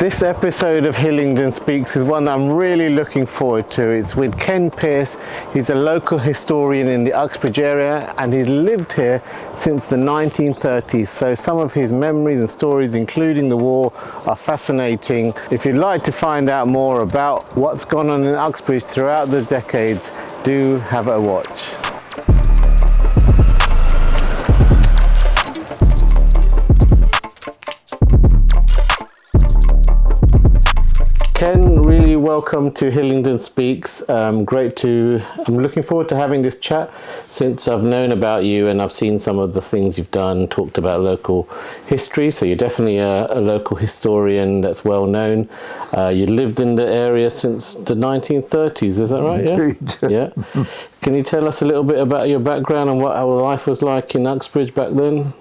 This episode of Hillingdon Speaks is one that I'm really looking forward to. It's with Ken Pearce. He's a local historian in the Uxbridge area and he's lived here since the 1930s. So some of his memories and stories, including the war, are fascinating. If you'd like to find out more about what's gone on in Uxbridge throughout the decades, do have a watch. Ken, really welcome to Hillingdon Speaks. I'm looking forward to having this chat since I've known about you and I've seen some of the things you've done, talked about local history. So you're definitely a local historian that's well known. You lived in the area since the 1930s, is that right? Yes. Yeah. Can you tell us a little bit about your background and what our life was like in Uxbridge back then?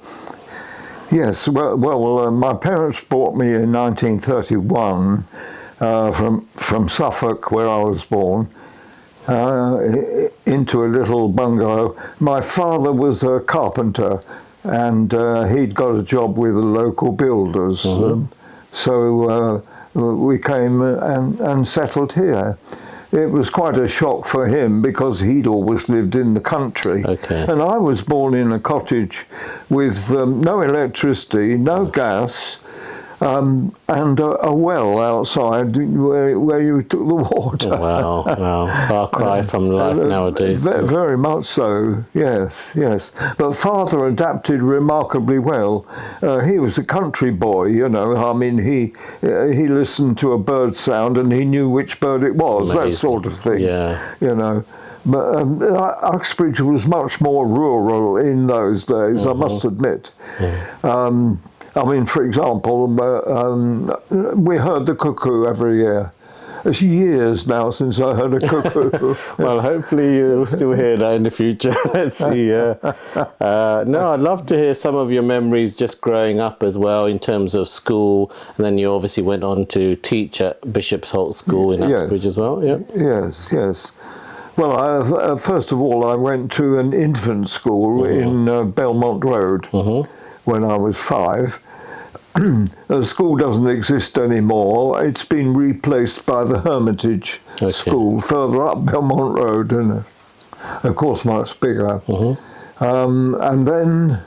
Yes. Well, my parents brought me in 1931. From Suffolk, where I was born, into a little bungalow. My father was a carpenter, and he'd got a job with the local builders. So we came and settled here. It was quite a shock for him because he'd always lived in the country. Okay. And I was born in a cottage with no electricity, no gas, and a well outside where you took the water. Wow, far cry from life nowadays. Very much so, yes. But father adapted remarkably well. He was a country boy, you know. I mean, he listened to a bird sound and he knew which bird it was. Amazing. That sort of thing. Yeah. You know. But Uxbridge was much more rural in those days, I must admit. I mean, for example, we heard the cuckoo every year. It's years now since I heard a cuckoo. Well, hopefully you'll still hear that in the future. Let's see. No, I'd love to hear some of your memories just growing up as well in terms of school. And then you obviously went on to teach at Bishop's Holt School in Uxbridge as well. Yeah. Yes. Well, first of all, I went to an infant school in Belmont Road. When I was 5. The school doesn't exist anymore. It's been replaced by the Hermitage School further up Belmont Road, and of course much bigger. And then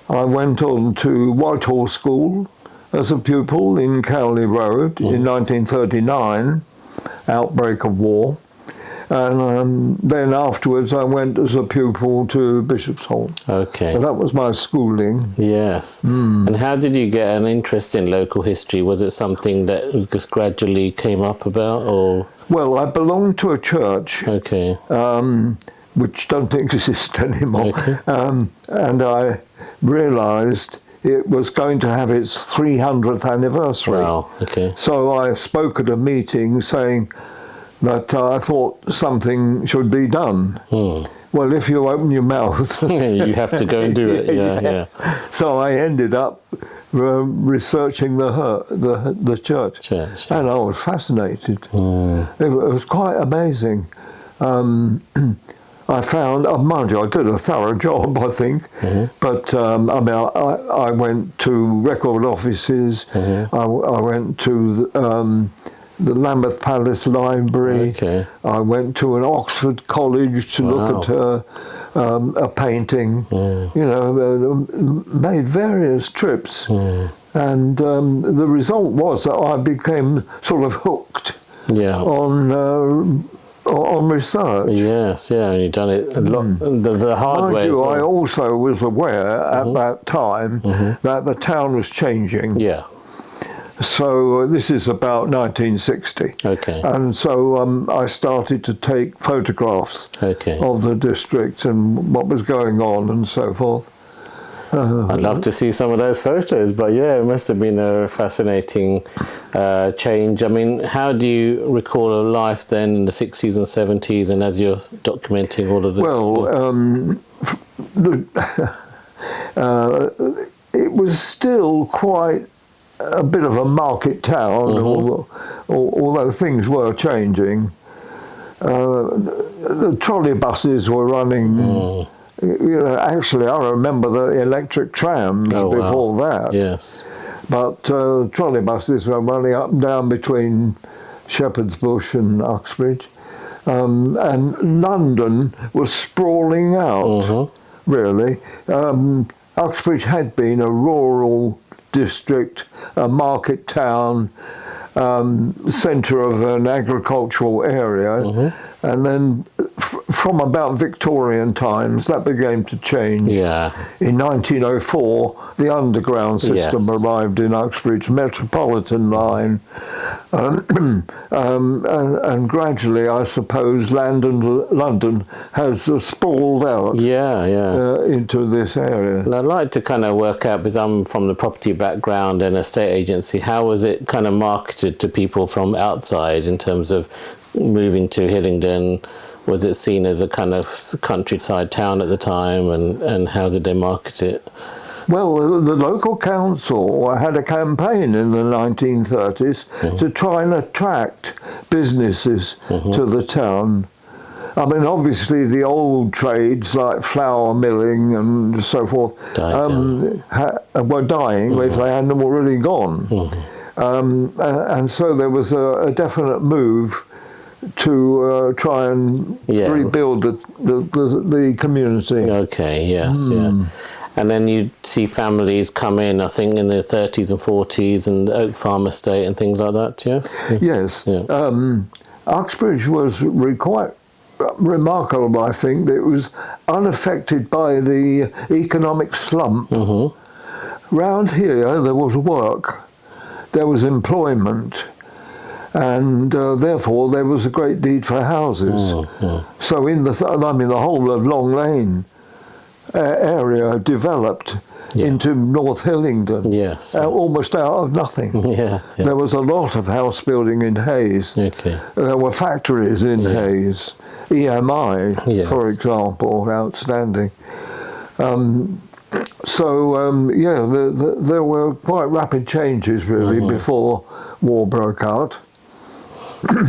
I went on to Whitehall School as a pupil in Cowley Road in 1939, outbreak of war. And then afterwards I went as a pupil to Bishop's Holt. Okay. So that was my schooling. Yes. And how did you get an interest in local history? Was it something that just gradually came up about, or? Well, I belonged to a church. Which don't exist anymore. And I realised it was going to have its 300th anniversary. Wow. Okay. So I spoke at a meeting saying that I thought something should be done. Well, if you open your mouth, you have to go and do it. Yeah. So I ended up researching the church, and I was fascinated. It was quite amazing. I found, mind you, I did a thorough job, I think. But I mean, I went to record offices. I went to the Lambeth Palace Library. I went to an Oxford college to look at a painting. You know, made various trips, and the result was that I became sort of hooked on research. Yes, you've done it a lot the hard way. Mind you, I also was aware at that time that the town was changing. So this is about 1960. And so I started to take photographs of the district and what was going on and so forth. I'd love to see some of those photos, but yeah, it must have been a fascinating change. I mean, how do you recall a life then in the 60s and 70s, and as you're documenting all of this? Well, it was still quite a bit of a market town, although things were changing. The trolley buses were running. You know, actually, I remember the electric trams before that. But trolley buses were running up and down between Shepherd's Bush and Uxbridge. And London was sprawling out, really. Uxbridge had been a rural district, a market town, centre of an agricultural area, and then from about Victorian times that began to change. Yeah. In 1904, the underground system arrived in Uxbridge, Metropolitan Line, and gradually, I suppose, London has sprawled out into this area. And I'd like to kind of work out, because I'm from the property background and estate agency, how was it kind of marketed to people from outside in terms of moving to Hillingdon? Was it seen as a kind of countryside town at the time, and how did they market it? Well, the local council had a campaign in the 1930s to try and attract businesses to the town. I mean, obviously the old trades like flour milling and so forth were dying if they hadn't already gone. And so there was a definite move to try and rebuild the community. Okay, yes, And then you see families come in, I think, in the 30s and 40s, and the Oak Farm Estate and things like that, yes? Yes. Uxbridge was quite remarkable, I think. It was unaffected by the economic slump. Round here, there was work, there was employment, and therefore there was a great need for houses. So in the whole of Long Lane area developed into North Hillingdon, almost out of nothing. There was a lot of house building in Hayes. There were factories in Hayes, EMI, for example, outstanding. There were quite rapid changes, really, before war broke out.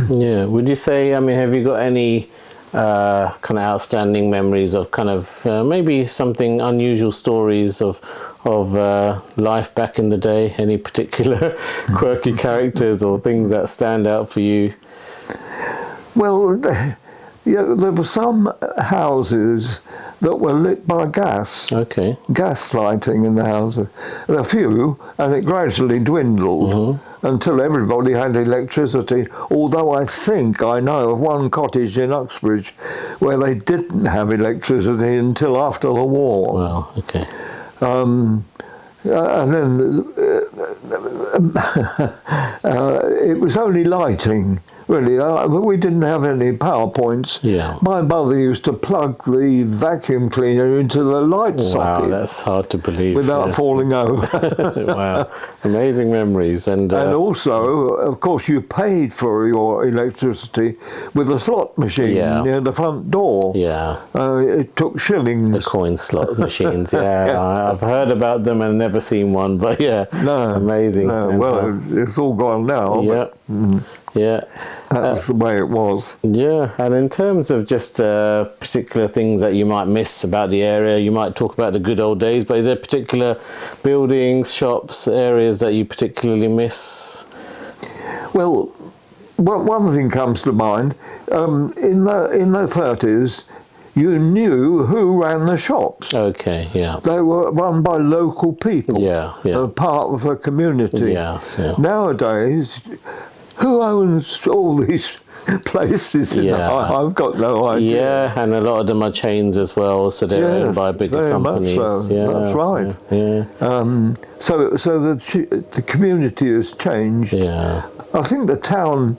Would you say, I mean, have you got any kind of outstanding memories of kind of maybe something unusual stories of life back in the day? Any particular quirky characters or things that stand out for you? Well, there were some houses that were lit by gas. Gas lighting in the houses. A few, and it gradually dwindled until everybody had electricity. Although I think I know of one cottage in Uxbridge where they didn't have electricity until after the war. Wow, okay. And then it was only lighting, really. We didn't have any power points. My mother used to plug the vacuum cleaner into the light socket. Wow, that's hard to believe. Without falling over. Wow, amazing memories. And also, of course, you paid for your electricity with a slot machine near the front door. It took shillings. The coin slot machines, I've heard about them and never seen one, but amazing. Well, it's all gone now. That was the way it was. And in terms of just particular things that you might miss about the area, you might talk about the good old days, but is there particular buildings, shops, areas that you particularly miss? Well, one thing comes to mind. In the 30s, you knew who ran the shops. They were run by local people. Part of the community. Nowadays, who owns all these places? I've got no idea. And a lot of them are chains as well, so they're owned by bigger companies. Much so. That's right. So the community has changed. I think the town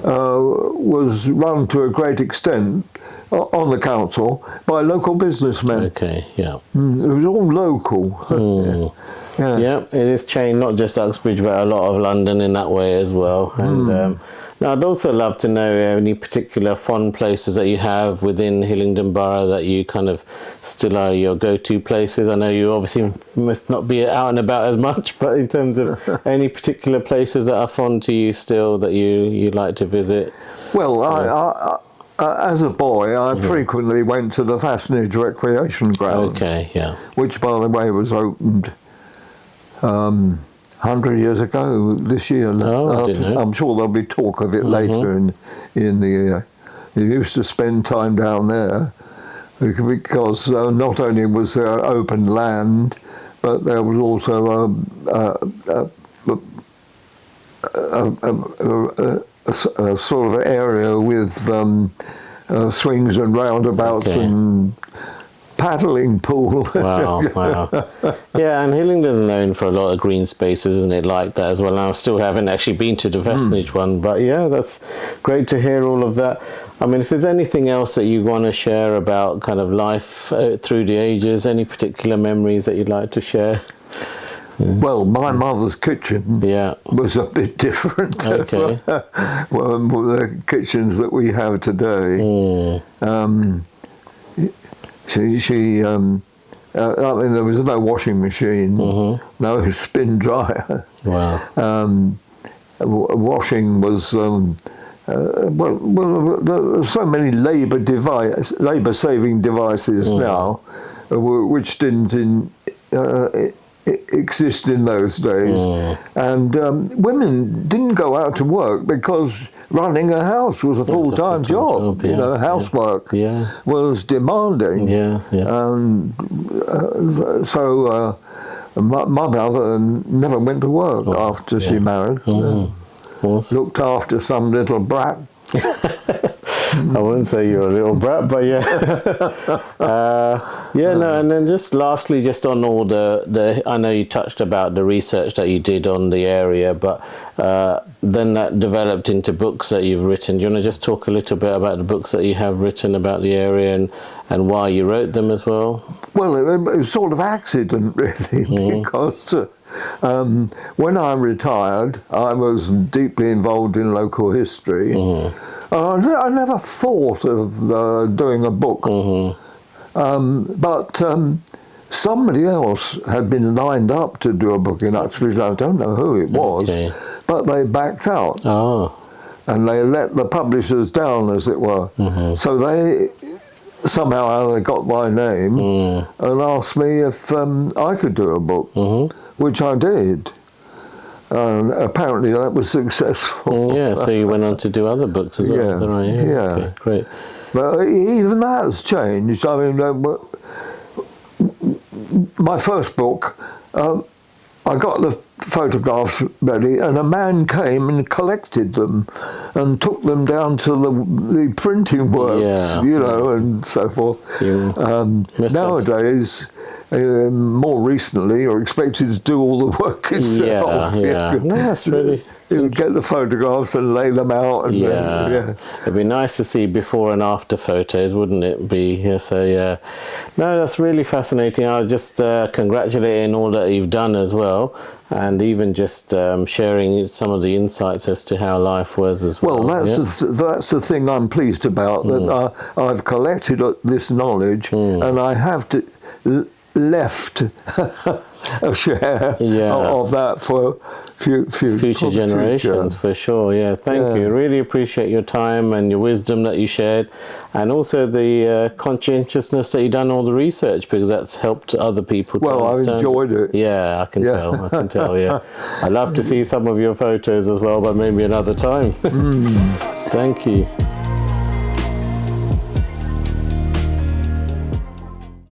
was run to a great extent on the council by local businessmen. It was all local. It is changed, not just Uxbridge, but a lot of London in that way as well. And now I'd also love to know any particular fond places that you have within Hillingdon Borough that you kind of still are your go-to places. I know you obviously must not be out and about as much, but in terms of any particular places that are fond to you still that you like to visit? Well, I as a boy, I frequently went to the Fasnage Recreation Ground. Which, by the way, was opened 100 years ago this year. Oh, I didn't know. I'm sure there'll be talk of it later in the year. You used to spend time down there because not only was there open land, but there was also a sort of area with swings and roundabouts and paddling pool. Wow, wow. Yeah, and Hillingdon's known for a lot of green spaces, isn't it, like that as well. And I still haven't actually been to the Vestige one, but yeah, that's great to hear all of that. I mean, if there's anything else that you want to share about kind of life through the ages, any particular memories that you'd like to share? Well, my mother's kitchen was a bit different well, the kitchens that we have today. I mean, there was no washing machine, no spin dryer. Wow. Washing was, well, there are so many labour-saving devices now, which didn't exist in those days. And women didn't go out to work because running a house was a full-time job. You know, housework was demanding. So my mother never went to work after she married. Looked after some little brat. I wouldn't say you're a little brat, but yeah. No, and then just lastly, just on all the I know you touched about the research that you did on the area, but then that developed into books that you've written. Do you want to just talk a little bit about the books that you have written about the area and why you wrote them as well? Well, it was sort of accident, really, because when I retired, I was deeply involved in local history. I never thought of doing a book, but somebody else had been lined up to do a book in Uxbridge. I don't know who it was, but they backed out. And they let the publishers down, as it were. So they somehow they got my name and asked me if I could do a book, which I did. Apparently that was successful. So you went on to do other books as well. Is that right? Okay, great. But even that has changed. I mean, my first book, I got the photographs ready, and a man came and collected them and took them down to the printing works, you know, and so forth. Nowadays, more recently, you're expected to do all the work yourself. No, that's really... You get the photographs and lay them out. And It'd be nice to see before and after photos, wouldn't it be? No, that's really fascinating. I was just congratulating all that you've done as well, and even just sharing some of the insights as to how life was as well. Well, that's the thing I'm pleased about, that I've collected this knowledge, and I have left a share of that for future generations, for sure. Thank you. Really appreciate your time and your wisdom that you shared, and also the conscientiousness that you've done all the research, because that's helped other people to understand. I enjoyed it. I can tell. I'd love to see some of your photos as well, but maybe another time. Thank you.